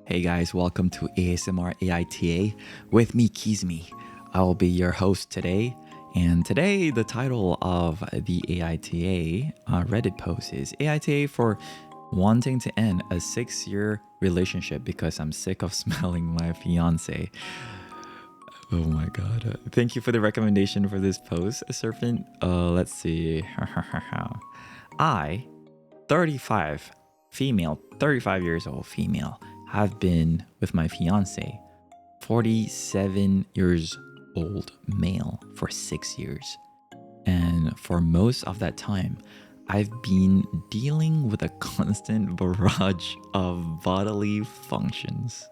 Hey guys, welcome to ASMR AITA with me, Keyzmi. I will be your host today. And today, the title of the AITA Reddit post is AITA for wanting to end a 6-year relationship because I'm sick of smelling my fiance. Oh my god. Thank you for the recommendation for this post, Serpent. Let's see. I, 35, female, 35 years old female, have been with my fiance, 47 years old male, for 6 years. And for most of that time, I've been dealing with a constant barrage of bodily functions.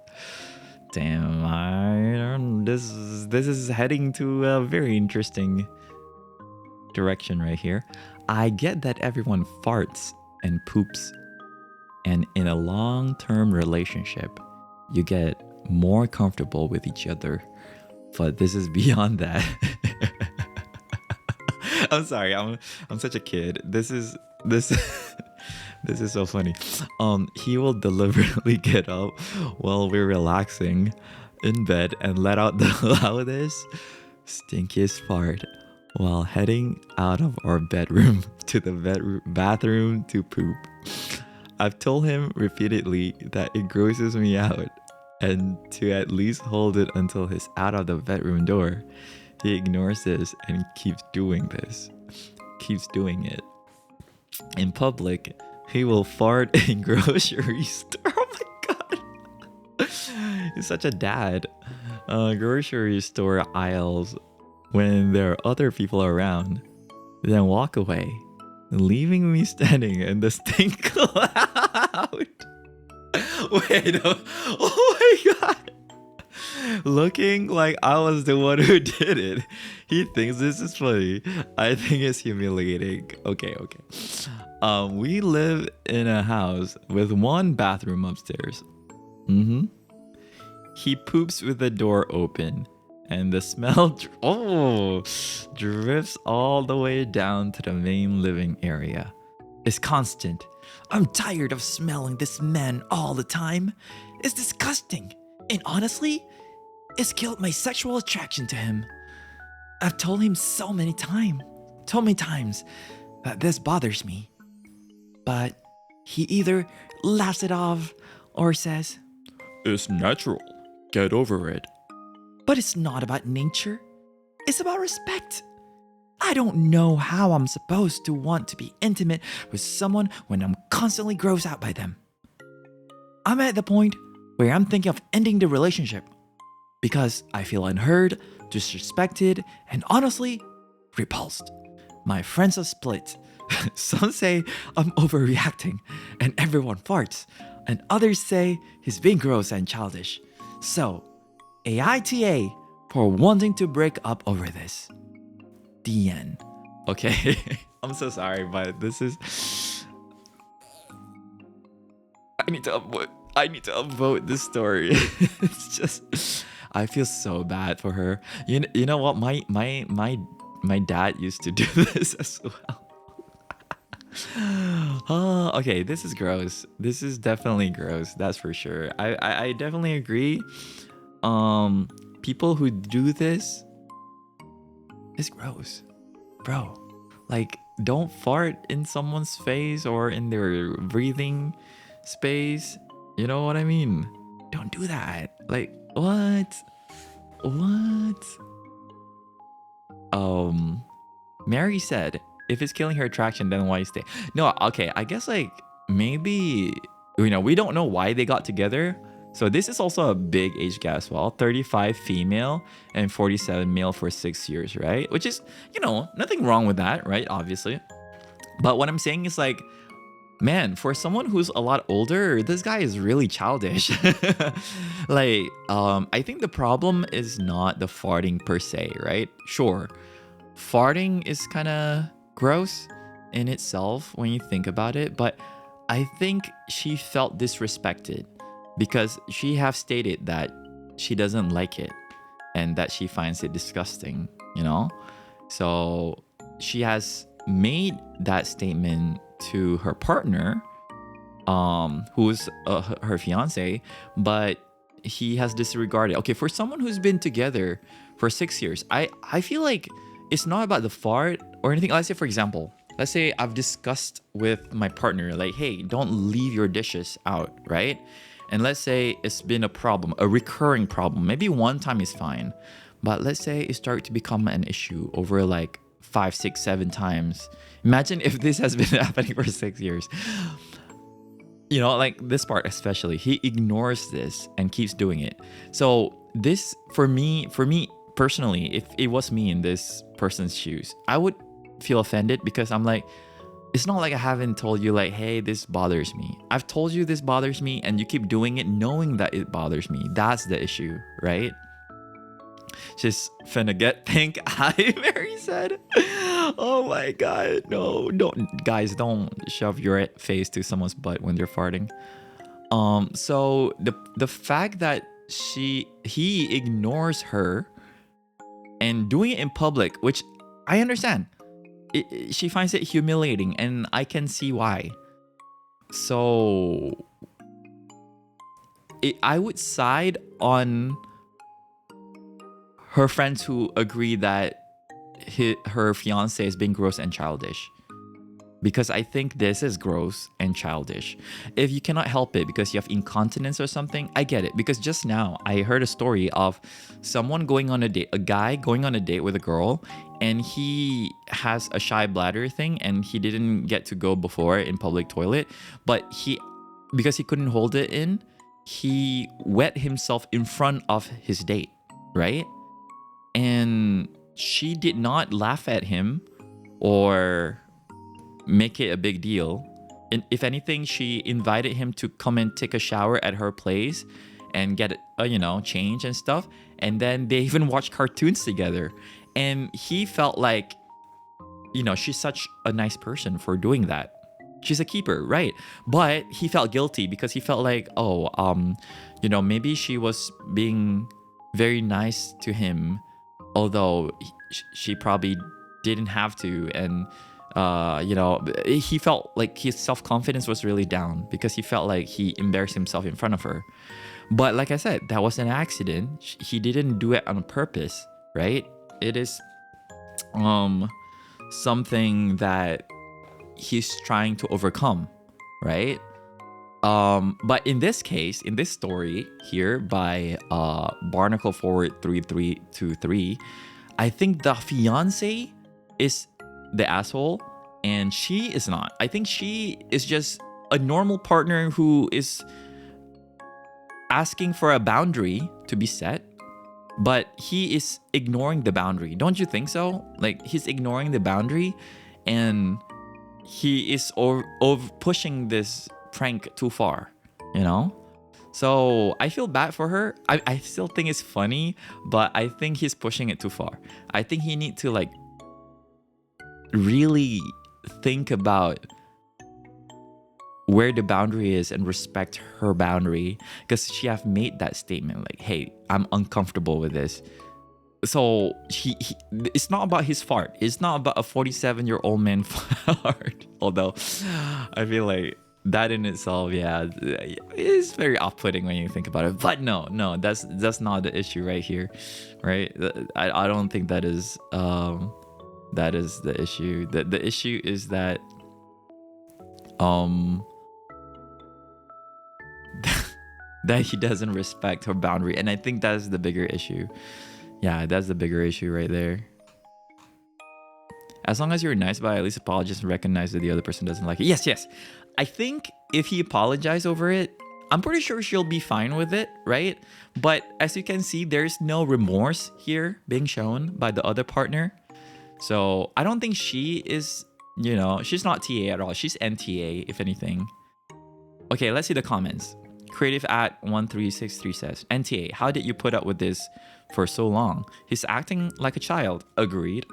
Damn, this is heading to a very interesting direction right here. I get that everyone farts and poops, and in a long-term relationship, you get more comfortable with each other. But this is beyond that. I'm sorry, I'm such a kid. This is this is so funny. He will deliberately get up while we're relaxing in bed and let out the loudest, stinkiest fart while heading out of our bedroom to the bathroom to poop. I've told him repeatedly that it grosses me out and to at least hold it until he's out of the bedroom door. He ignores this and keeps doing it. In public, he will fart in grocery store. Oh my god. He's such a dad. Grocery store aisles when there are other people around, then walk away, leaving me standing in the stink cloud. Wait, oh my god. Looking like I was the one who did it. He thinks this is funny. I think it's humiliating. Okay. We live in a house with one bathroom upstairs. He poops with the door open, and the smell drifts all the way down to the main living area. It's constant. I'm tired of smelling this man all the time. It's disgusting. And honestly, it's killed my sexual attraction to him. I've told him so many times that this bothers me. But he either laughs it off or says, "It's natural. Get over it." But it's not about nature. It's about respect. I don't know how I'm supposed to want to be intimate with someone when I'm constantly grossed out by them. I'm at the point where I'm thinking of ending the relationship because I feel unheard, disrespected, and honestly, repulsed. My friends are split. Some say I'm overreacting and everyone farts, and others say he's being gross and childish. So, AITA for wanting to break up over this. The end. Okay, I'm so sorry, but this is... I need to upvote this story. It's just... I feel so bad for her. You know what? My dad used to do this as well. Okay, this is gross. This is definitely gross. That's for sure. I definitely agree. People who do this, it's gross, bro. Like, don't fart in someone's face or in their breathing space. You know what I mean? Don't do that. Like, what? Mary said, if it's killing her attraction, then why stay? No, okay, I guess like maybe, we don't know why they got together. So this is also a big age gap as well. 35 female and 47 male for 6 years, right? Which is, nothing wrong with that, right? Obviously. But what I'm saying is like, man, for someone who's a lot older, this guy is really childish. Like, I think the problem is not the farting per se, right? Sure, farting is kind of gross in itself when you think about it, but I think she felt disrespected because she have stated that she doesn't like it and that she finds it disgusting, So she has made that statement to her partner, who's her fiance, but he has disregarded. Okay, for someone who's been together for 6 years, I feel like it's not about the fart or anything. Let's say, for example, let's say I've discussed with my partner, like, hey, don't leave your dishes out, right? And let's say it's been a problem, a recurring problem. Maybe one time is fine, but let's say it started to become an issue over like 5, 6, 7 times. Imagine if this has been happening for 6 years. You know, like this part especially, he ignores this and keeps doing it. So this, for me personally, if it was me in this person's shoes, I would feel offended, because I'm like, it's not like I haven't told you, like, hey, this bothers me. I've told you this bothers me, and you keep doing it knowing that it bothers me. That's the issue, right? She's finna get pink eye, Mary said. Oh my god, no, don't shove your face to someone's butt when they're farting. So the fact that he ignores her and doing it in public, which I understand, she finds it humiliating, and I can see why. So I would side on her friends who agree that her fiance is being gross and childish, because I think this is gross and childish. If you cannot help it because you have incontinence or something, I get it. Because just now I heard a story of someone going on a date, a guy going on a date with a girl, and he has a shy bladder thing, and he didn't get to go before in public toilet, but because he couldn't hold it in, he wet himself in front of his date, right? And she did not laugh at him or make it a big deal. And if anything, she invited him to come and take a shower at her place and get change and stuff. And then they even watched cartoons together. And he felt like, she's such a nice person for doing that. She's a keeper, right? But he felt guilty because he felt like, maybe she was being very nice to him, although she probably didn't have to. And he felt like his self-confidence was really down because he felt like he embarrassed himself in front of her. But like I said, that was an accident. He didn't do it on purpose, right? It is something that he's trying to overcome, right? But in this case, in this story here by Barnacle Forward 3323, I think the fiance is the asshole and she is not. I think she is just a normal partner who is asking for a boundary to be set, but he is ignoring the boundary. Don't you think so? Like, he's ignoring the boundary and he is over pushing this prank too far, So I feel bad for her. I still think it's funny, but I think he's pushing it too far. I think he need to really think about where the boundary is and respect her boundary, because she have made that statement like, hey, I'm uncomfortable with this. So he it's not about his fart. It's not about a 47-year-old man fart. Although I feel like that in itself, is very off-putting when you think about it. But no, that's not the issue right here, right? I don't think that is the issue. The issue is that that he doesn't respect her boundary, and I think that's the bigger issue. Yeah, that's the bigger issue right there. As long as you're nice about it, at least apologize and recognize that the other person doesn't like it. Yes. I think if he apologized over it, I'm pretty sure she'll be fine with it, right? But as you can see, there's no remorse here being shown by the other partner. So I don't think she is, she's not TA at all. She's NTA, if anything. Okay, let's see the comments. Creative@1363 says, NTA, how did you put up with this for so long? He's acting like a child. Agreed.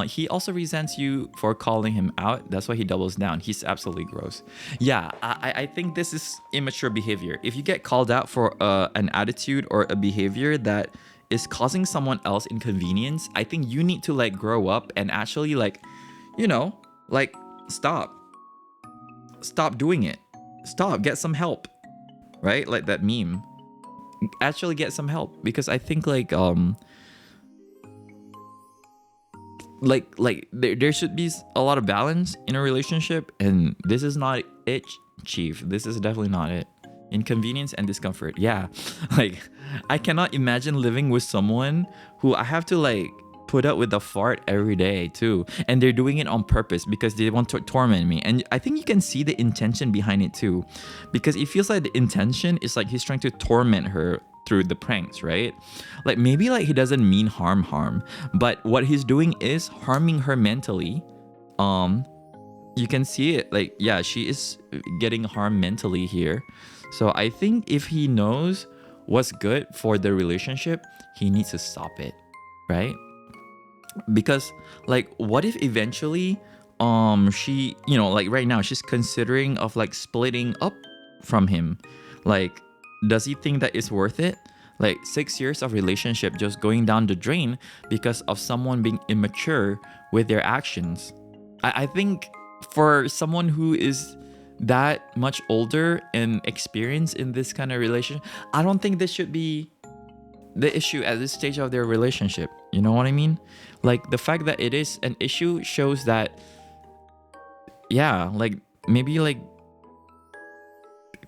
He also resents you for calling him out. That's why he doubles down. He's absolutely gross. Yeah, I think this is immature behavior. If you get called out for an attitude or a behavior that is causing someone else inconvenience, I think you need to grow up and actually stop doing it. stop, get some help, right? Like that meme. Actually get some help, because I think there should be a lot of balance in a relationship, and this is not it, chief. This is definitely not it. Inconvenience and discomfort. Yeah. Like, I cannot imagine living with someone who I have to like put up with a fart every day too, and they're doing it on purpose because they want to torment me. And I think you can see the intention behind it too, because it feels like the intention is like he's trying to torment her through the pranks, right? Like, maybe like he doesn't mean harm, but what he's doing is harming her mentally. You can see it, like, yeah, she is getting harmed mentally here. So I think if he knows what's good for the relationship, he needs to stop it, right? Because like, what if eventually she, you know, like right now she's considering of like splitting up from him. Like, does he think that it's worth it? Like 6 years of relationship just going down the drain because of someone being immature with their actions. I think for someone who is that much older and experienced in this kind of relationship, I don't think this should be the issue at this stage of their relationship. You know what I mean? Like, the fact that it is an issue shows that, yeah, like maybe like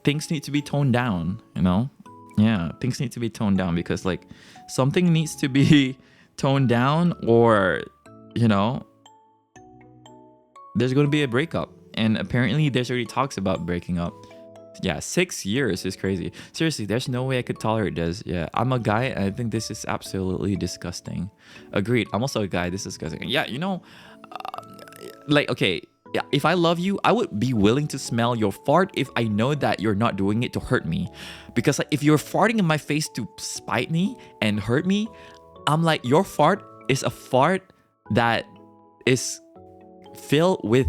things need to be toned down, you know? Yeah, things need to be toned down, because like something needs to be toned down, or, you know, there's going to be a breakup. And apparently there's already talks about breaking up. Yeah, 6 years is crazy. Seriously, there's no way I could tolerate this. Yeah, I'm a guy, and I think this is absolutely disgusting. Agreed. I'm also a guy. This is disgusting. Yeah, you know, like, okay, yeah, if I love you, I would be willing to smell your fart if I know that you're not doing it to hurt me. Because like, if you're farting in my face to spite me and hurt me, I'm like, your fart is a fart that is filled with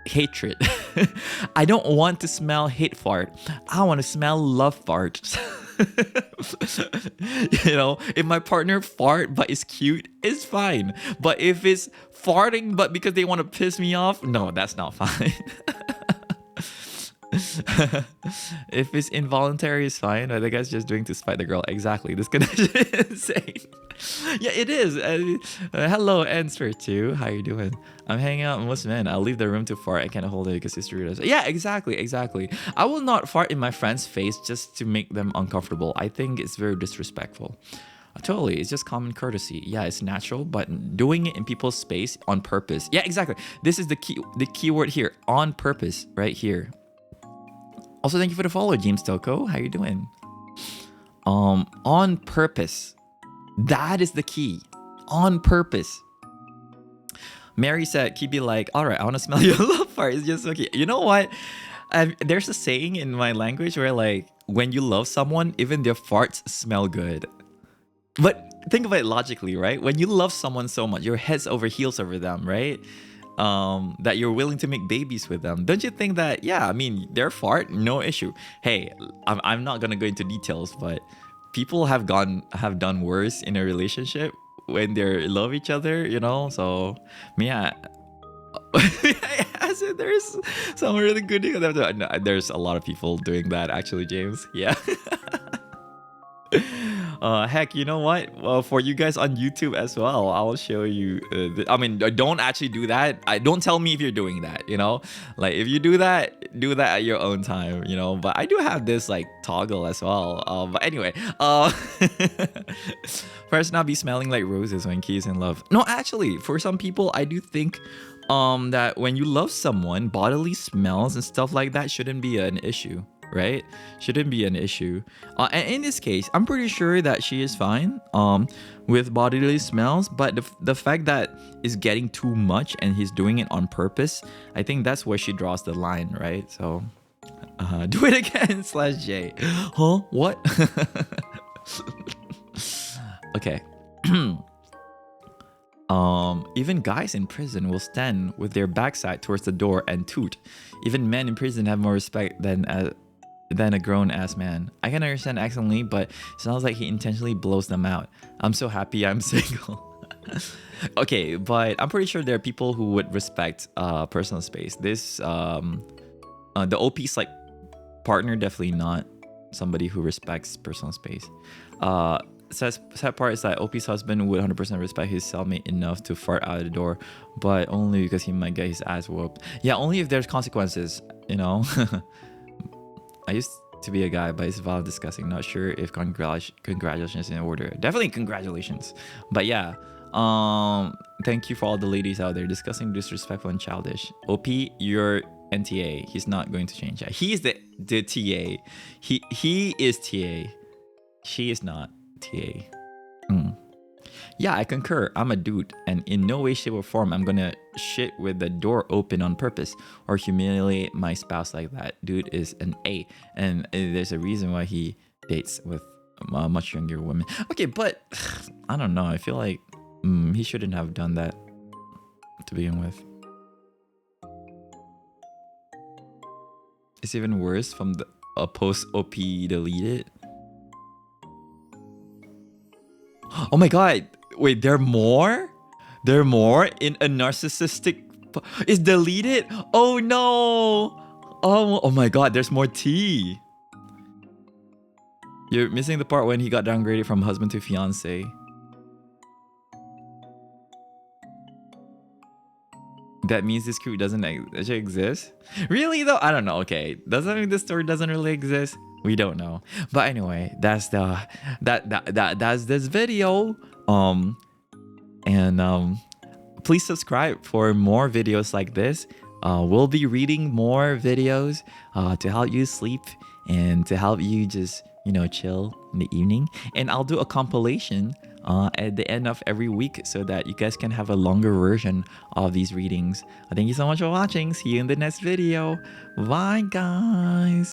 hatred. I don't want to smell hate fart. I want to smell love fart. You know, if my partner fart but is cute, it's fine. But if it's farting but because they want to piss me off, no, that's not fine. If it's involuntary, it's fine. The guy's just doing to spite the girl. Exactly. This connection is insane. Yeah, it is. Hello, Answer 2. How you doing? I'm hanging out with most men. I'll leave the room to fart. I can't hold it because it's rude. Yeah, exactly. I will not fart in my friend's face just to make them uncomfortable. I think it's very disrespectful. Totally, it's just common courtesy. Yeah, it's natural, but doing it in people's space on purpose. Yeah, exactly. This is the key word here. On purpose, right here. Also, thank you for the follow, James Toko. How you doing? On purpose. That is the key. On purpose. Mary said, "Keep be like, all right, I want to smell your love fart. It's just okay." You know what? There's a saying in my language where like, when you love someone, even their farts smell good. But think of it logically, right? When you love someone so much, you're heads over heels over them, right? That you're willing to make babies with them. Don't you think that, yeah, I mean, their fart, no issue. Hey, I'm not gonna go into details, but people have done worse in a relationship when they love each other, you know? So, yeah. There's some really good. There's a lot of people doing that, actually, James. Yeah. Heck, you know what? Well, for you guys on YouTube as well, I'll show you. I mean, don't actually do that. Don't tell me if you're doing that. You know, like if you do that at your own time. You know, but I do have this like toggle as well. But anyway, first, not be smelling like roses when Key's in love. No, actually, for some people, I do think that when you love someone, bodily smells and stuff like that shouldn't be an issue. Right? Shouldn't be an issue. And in this case, I'm pretty sure that she is fine with bodily smells, but the fact that it's getting too much and he's doing it on purpose, I think that's where she draws the line, right? So do it again /J. Huh? What? Okay. Even guys in prison will stand with their backside towards the door and toot. Even men in prison have more respect than a grown-ass man. I can understand accidentally, but it sounds like he intentionally blows them out. I'm so happy I'm single. Okay, but I'm pretty sure there are people who would respect personal space. This the OP's like partner, definitely not somebody who respects personal space. Sad part is that OP's husband would 100% respect his cellmate enough to fart out of the door, but only because he might get his ass whooped. Yeah, only if there's consequences, you know. I used to be a guy, but it's valid discussing. Not sure if congratulations in order. Definitely congratulations. But yeah, thank you for all the ladies out there. Discussing disrespectful and childish. OP, you're NTA. He's not going to change that. He's the TA. He is TA. She is not TA. Yeah, I concur. I'm a dude, and in no way, shape, or form I'm gonna shit with the door open on purpose or humiliate my spouse like that. Dude is an A, and there's a reason why he dates with much younger women. Okay, but I don't know. I feel like he shouldn't have done that to begin with. It's even worse from the post OP deleted. Oh my god. Wait, there are more? There are more in a narcissistic... It's deleted? Oh no! Oh my god, there's more tea. You're missing the part when he got downgraded from husband to fiance. That means this crew doesn't actually exist? Really though? I don't know. Okay, does that mean this story doesn't really exist? We don't know. But anyway, that's that's this video. Please subscribe for more videos like this. We'll be reading more videos to help you sleep and to help you just, you know, chill in the evening. And I'll do a compilation at the end of every week so that you guys can have a longer version of these readings. Thank you so much for watching. See you in the next video. Bye, guys.